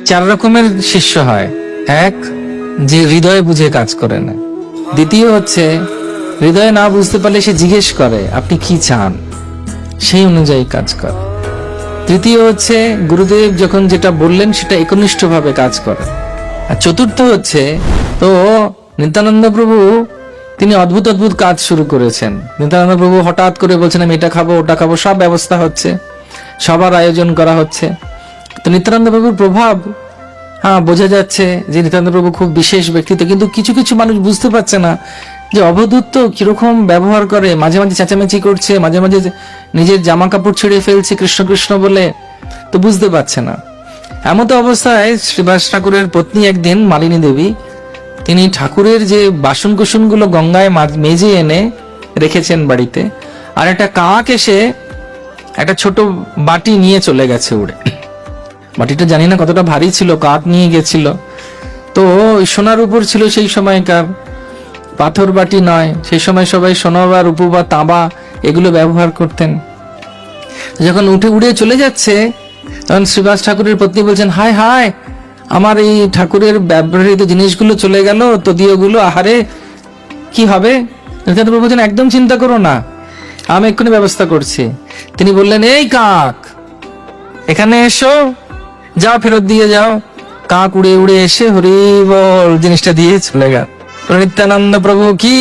চার রকমের শিষ্য হয়। এক, যে হৃদয়ে বুঝে কাজ করে না। দ্বিতীয় হচ্ছে হৃদয়ে না বুঝতে পারলে সে জিজ্ঞেস করে আপনি কি চান, সেই অনুযায়ী কাজ করে। তৃতীয় হচ্ছে গুরুদেব যখন যেটা বললেন সেটা একনিষ্ঠভাবে কাজ করে। আর চতুর্থ হচ্ছে, তো নিত্যানন্দ প্রভু তিনি অদ্ভুত অদ্ভুত কাজ শুরু করেছেন। নিত্যানন্দ প্রভু হঠাৎ করে বলছেন আমি এটা খাবো ওটা খাবো, সব ব্যবস্থা হচ্ছে, সবার আয়োজন করা হচ্ছে। তো নিত্যানন্দ প্রভুর প্রভাব বোঝা যাচ্ছে যে নিত্যানন্দ প্রভু খুব বিশেষ ব্যক্তিত্ব, কিন্তু কিছু কিছু মানুষ বুঝতে পারছে না যে অবধূত কিরকম ব্যবহার করে, মাঝে মাঝে চেঁচামেচি করছে, মাঝে মাঝে নিজের জামা কাপড় ছিঁড়ে ফেলছে কৃষ্ণ কৃষ্ণ বলে, তো বুঝতে পারছে না। এমত অবস্থায় শ্রীবাস ঠাকুরের পত্নী একদিন মালিনী দেবী, তিনি ঠাকুরের যে বাসন কুসন গুলো গঙ্গায় মেজে এনে রেখেছেন বাড়িতে, আর একটা কাক এসে একটা ছোট বাটি নিয়ে চলে গেছে উড়ে। বাটিটা জানি না কতটা ভারী ছিল, কাক নিয়ে গেছিল। তো সোনার উপর ছিল সেই সময়কার, পাথর বাটি নয়। সেই সময় সবাই সোনা বা রূপো বা তাঁবা এগুলো ব্যবহার করতেন। যখন উড়ে চলে যাচ্ছে, তখন শ্রীবাস ঠাকুরের পত্নী বলছেন হায় হায়, আমার এই ঠাকুরের ব্যবহৃত জিনিসগুলো চলে গেল, তদীয়গুলো, আহারে কি হবে? নিত্যানন্দ প্রভু বলছেন একদম চিন্তা করো না, আমি এক্ষুনি ব্যবস্থা করছি। তিনি বললেন এই কাক এখানে এসো, যাও ফেরত দিয়ে যাও। কাক উড়ে উড়ে এসে হরি বল জিনিসটা দিয়ে চলে গেল। নিত্যানন্দ প্রভু কি